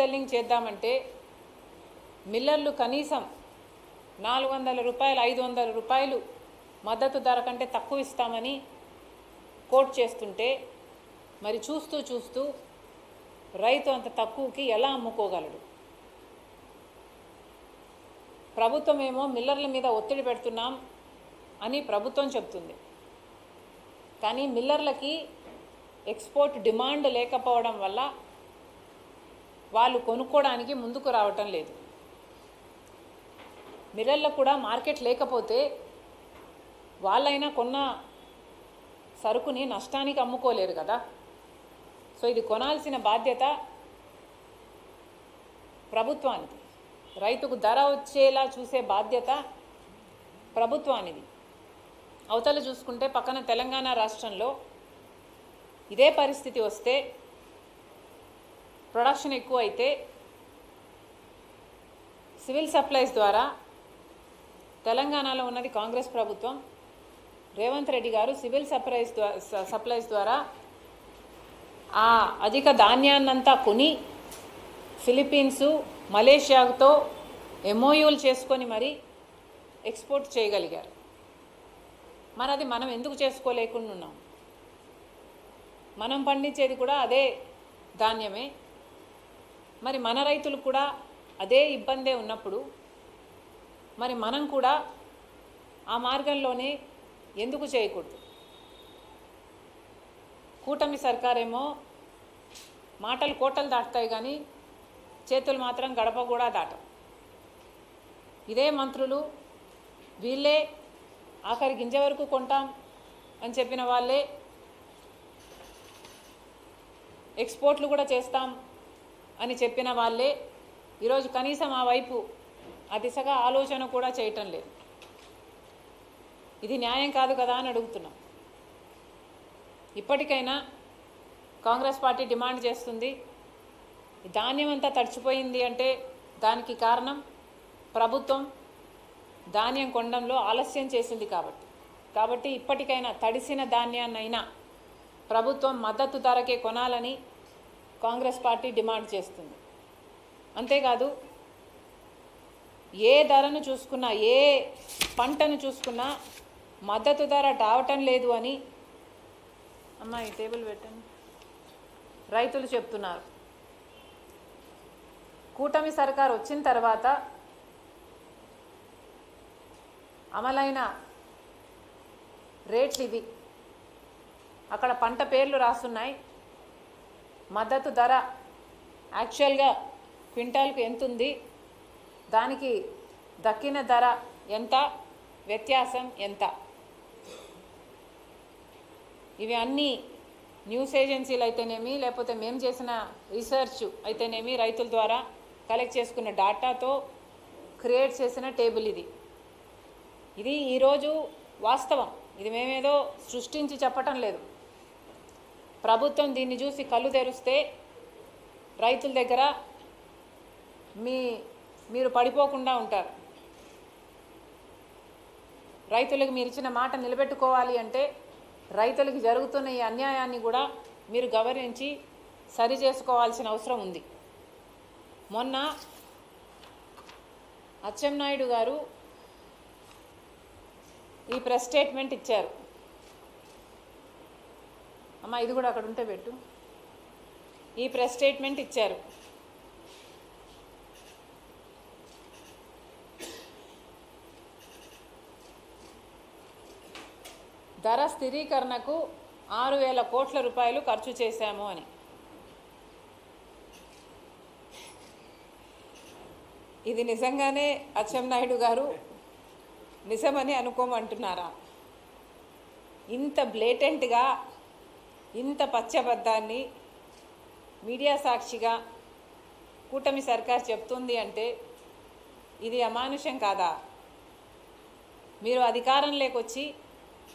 Selling చేద్దామంటే మిల్లర్లు కనీసం 400 రూపాయలు 500 రూపాయలు మద్దతు ధర కంటే తక్కువ ఇస్తామని కోట్ చేస్తుంటే మరి చూస్తూ రైతు అంత తక్కువకి ఎలా అమ్ముకోగలడు? ప్రభుత్వం ఏమో మిల్లర్ల మీద ఒత్తిడి పెడుతున్నాం అని ప్రభుత్వం చెప్తుంది. కానీ మిల్లర్లకి ఎక్స్పోర్ట్ డిమాండ్ లేకపోవడం వల్ల వాళ్ళు కొనుక్కోవడానికి ముందుకు రావటం లేదు. మిల్లర్లకు కూడా మార్కెట్ లేకపోతే వాళ్ళైనా కొన్న సరుకుని నష్టానికి అమ్ముకోలేరు కదా. సో ఇది కొనాల్సిన బాధ్యత ప్రభుత్వానికి, రైతుకు ధర వచ్చేలా చూసే బాధ్యత ప్రభుత్వానిది. అవతల చూసుకుంటే పక్కన తెలంగాణ రాష్ట్రంలో ఇదే పరిస్థితి వస్తే, ప్రొడక్షన్ ఎక్కువ అయితే సివిల్ సప్లైస్ ద్వారా, తెలంగాణలో ఉన్నది కాంగ్రెస్ ప్రభుత్వం, రేవంత్ రెడ్డి గారు సివిల్ సప్లైస్ ద్వారా ఆ అధిక ధాన్యాన్నంతా కొని ఫిలిప్పీన్స్ మలేషియాతో ఎంఓయూలు చేసుకొని మరి ఎక్స్పోర్ట్ చేయగలిగారు. మరి అది మనం ఎందుకు చేసుకోలేకుండా ఉన్నాం? మనం పండించేది కూడా అదే ధాన్యమే. మరి మన రైతులు కూడా అదే ఇబ్బందే ఉన్నప్పుడు మరి మనం కూడా ఆ మార్గంలోనే ఎందుకు చేయకూడదు? కూటమి సర్కారేమో మాటలు కోటలు దాటుతాయి కానీ చేతులు మాత్రం గడప కూడా దాటం. ఇదే మంత్రులు వీళ్ళే ఆఖరి గింజ వరకు కొంటాం అని చెప్పిన వాళ్ళే ఎక్స్పోర్ట్లు కూడా చేస్తాం అని చెప్పిన వాళ్ళే ఈరోజు కనీసం ఆ వైపు ఆ దిశగా ఆలోచన కూడా చేయటం లేదు. ఇది న్యాయం కాదు కదా అని అడుగుతున్నాం. ఇప్పటికైనా కాంగ్రెస్ పార్టీ డిమాండ్ చేస్తుంది, ధాన్యం అంతా తడిచిపోయింది అంటే దానికి కారణం ప్రభుత్వం ధాన్యం కొనడంలో ఆలస్యం చేసింది కాబట్టి ఇప్పటికైనా తడిసిన ధాన్యాన్నైనా ప్రభుత్వం మద్దతు ధరకే కొనాలని కాంగ్రెస్ పార్టీ డిమాండ్ చేస్తుంది. అంతేకాదు ఏ ధరను చూసుకున్నా, ఏ పంటను చూసుకున్నా మద్దతు ధర రావటం లేదు అని అమ్మాయి టేబుల్ పెట్టండి రైతులు చెప్తున్నారు. కూటమి సర్కార్ వచ్చిన తర్వాత అమలైన రేట్లు ఇవి. అక్కడ పంట పేర్లు రాస్తున్నాయి. మద్దతు ధర యాక్చువల్గా క్వింటాల్కు ఎంత ఉంది, దానికి దక్కిన ధర ఎంత, వ్యత్యాసం ఎంత. ఇవి అన్నీ న్యూస్ ఏజెన్సీలు అయితేనేమి, లేకపోతే మేము చేసిన రీసెర్చ్ అయితేనేమి, రైతుల ద్వారా కలెక్ట్ చేసుకున్న డాటాతో క్రియేట్ చేసిన టేబుల్ ఇది ఈరోజు వాస్తవం. ఇది మేమేదో సృష్టించి చెప్పటం లేదు. ప్రభుత్వం దీన్ని చూసి కళ్ళు తెరిస్తే రైతుల దగ్గర మీరు పడిపోకుండా ఉంటారు. రైతులకు మీరు ఇచ్చిన మాట నిలబెట్టుకోవాలి అంటే రైతులకు జరుగుతున్న ఈ అన్యాయాన్ని కూడా మీరు గమనించి సరి చేసుకోవాల్సిన అవసరం ఉంది. మొన్న అచ్చెన్నాయుడు గారు ఈ ప్రెస్ స్టేట్మెంట్ ఇచ్చారు. అమ్మ ఇది కూడా అక్కడ ఉంటే పెట్టు. ఈ ప్రెస్ స్టేట్మెంట్ ఇచ్చారు. ధర స్థిరీకరణకు 6,000 కోట్ల రూపాయలు ఖర్చు చేశాము అని. ఇది నిజంగానే అచ్చెన్నాయుడు గారు నిజమని అనుకోమంటున్నారా? ఇంత బ్లేటెంట్గా, ఇంత పచ్చబద్దాన్ని మీడియా సాక్షిగా కూటమి సర్కార్ చెప్తుంది అంటే ఇది అమానుషం కాదా? మీరు అధికారంలోకి వచ్చి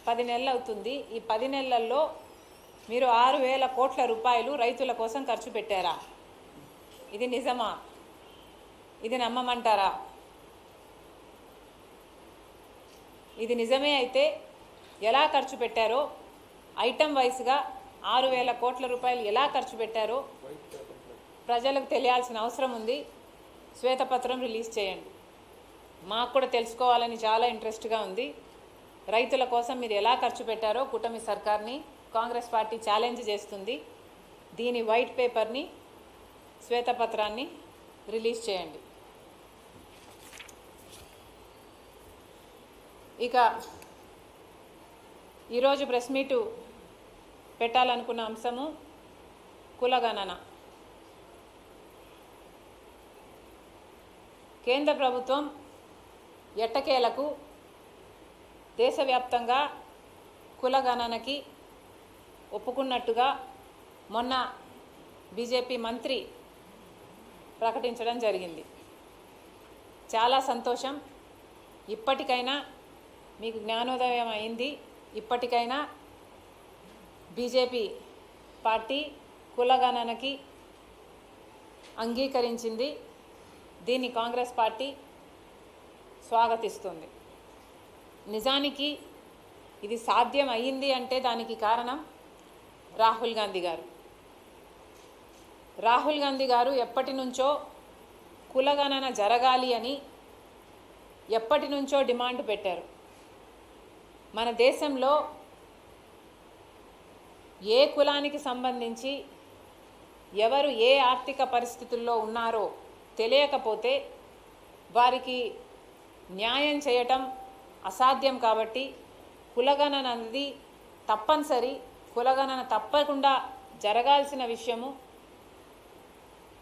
10 నెలలు అవుతుంది. ఈ 10 నెలల్లో మీరు 6,000 కోట్ల రూపాయలు రైతుల కోసం ఖర్చు పెట్టారా? ఇది నిజమా? ఇది నమ్మమంటారా? ఇది నిజమే అయితే ఎలా ఖర్చు పెట్టారో, ఐటమ్ వైస్గా 6,000 కోట్ల రూపాయలు ఎలా ఖర్చు పెట్టారో ప్రజలకు తెలియాల్సిన అవసరం ఉంది. శ్వేతపత్రం రిలీజ్ చేయండి. మాకు కూడా తెలుసుకోవాలని చాలా ఇంట్రెస్ట్గా ఉంది. రైతుల కోసం మీరు ఎలా ఖర్చు పెట్టారో కూటమి సర్కార్ని కాంగ్రెస్ పార్టీ ఛాలెంజ్ చేస్తుంది. దీని వైట్ పేపర్ని, శ్వేతపత్రాన్ని రిలీజ్ చేయండి. ఇక ఈరోజు ప్రెస్ మీటు పెట్టాలనుకున్న అంశము కులగణన. కేంద్ర ప్రభుత్వం ఎట్టకేలకు దేశవ్యాప్తంగా కులగణనకి ఒప్పుకున్నట్టుగా మొన్న బీజేపీ మంత్రి ప్రకటించడం జరిగింది. చాలా సంతోషం. ఇప్పటికైనా మీకు జ్ఞానోదయం అయింది. ఇప్పటికైనా బీజేపీ పార్టీ కులగణనకి అంగీకరించింది. దీన్ని కాంగ్రెస్ పార్టీ స్వాగతిస్తుంది. నిజానికి ఇది సాధ్యం అయ్యింది అంటే దానికి కారణం రాహుల్ గాంధీ గారు. రాహుల్ గాంధీ గారు ఎప్పటి నుంచో కులగణన జరగాలి అని ఎప్పటి నుంచో డిమాండ్ పెట్టారు. మన దేశంలో ఏ కులానికి సంబంధించి ఎవరు ఏ ఆర్థిక పరిస్థితుల్లో ఉన్నారో తెలియకపోతే వారికి న్యాయం చేయటం అసాధ్యం. కాబట్టి కులగణన అనేది తప్పనిసరి. కులగణన తప్పకుండా జరగాల్సిన విషయము.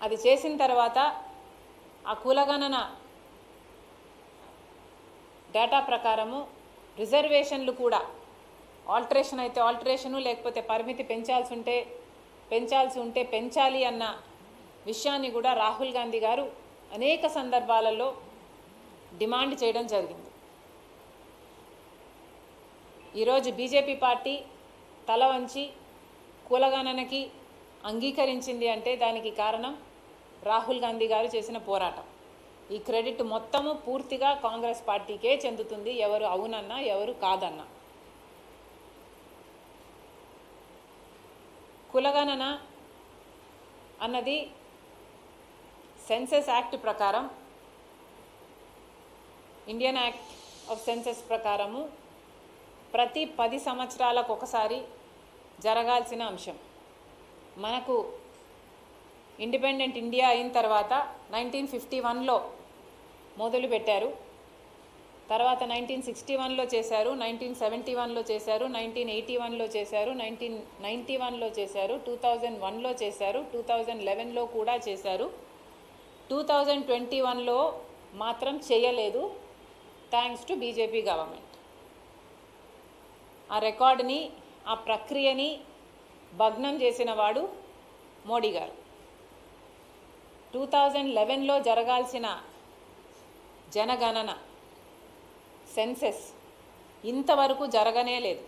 అది చేసిన తర్వాత ఆ కులగణన డేటా ప్రకారము రిజర్వేషన్లు కూడా ఆల్టరేషన్ అయితే ఆల్టరేషను, లేకపోతే పరిమితి పెంచాల్సి ఉంటే పెంచాలి అన్న విషయాన్ని కూడా రాహుల్ గాంధీ గారు అనేక సందర్భాలలో డిమాండ్ చేయడం జరిగింది. ఈరోజు బీజేపీ పార్టీ తల వంచి కులగణనకి అంగీకరించింది అంటే దానికి కారణం రాహుల్ గాంధీ గారు చేసిన పోరాటం. ఈ క్రెడిట్ మొత్తము పూర్తిగా కాంగ్రెస్ పార్టీకే చెందుతుంది, ఎవరు అవునన్నా ఎవరు కాదన్నా. కులగణన అన్నది సెన్సస్ యాక్ట్ ప్రకారం, ఇండియన్ యాక్ట్ ఆఫ్ సెన్సస్ ప్రకారము ప్రతి 10 సంవత్సరాలకు ఒకసారి జరగాల్సిన అంశం. మనకు ఇండిపెండెంట్ ఇండియా అయిన తర్వాత 1951లో మొదలుపెట్టారు. తర్వాత 1961లో చేశారు, 1971లో చేశారు, 1981లో చేశారు, 1991లో చేశారు, 2001లో చేశారు, 2011లో కూడా చేశారు. 2021లో మాత్రం చేయలేదు, థ్యాంక్స్ టు బీజేపీ గవర్నమెంట్. ఆ రికార్డుని, ఆ ప్రక్రియని భగ్నం చేసిన వాడు మోడీ గారు. 2011లో జరగాల్సిన జనగణన సెన్సెస్ ఇంతవరకు జరగనే లేదు.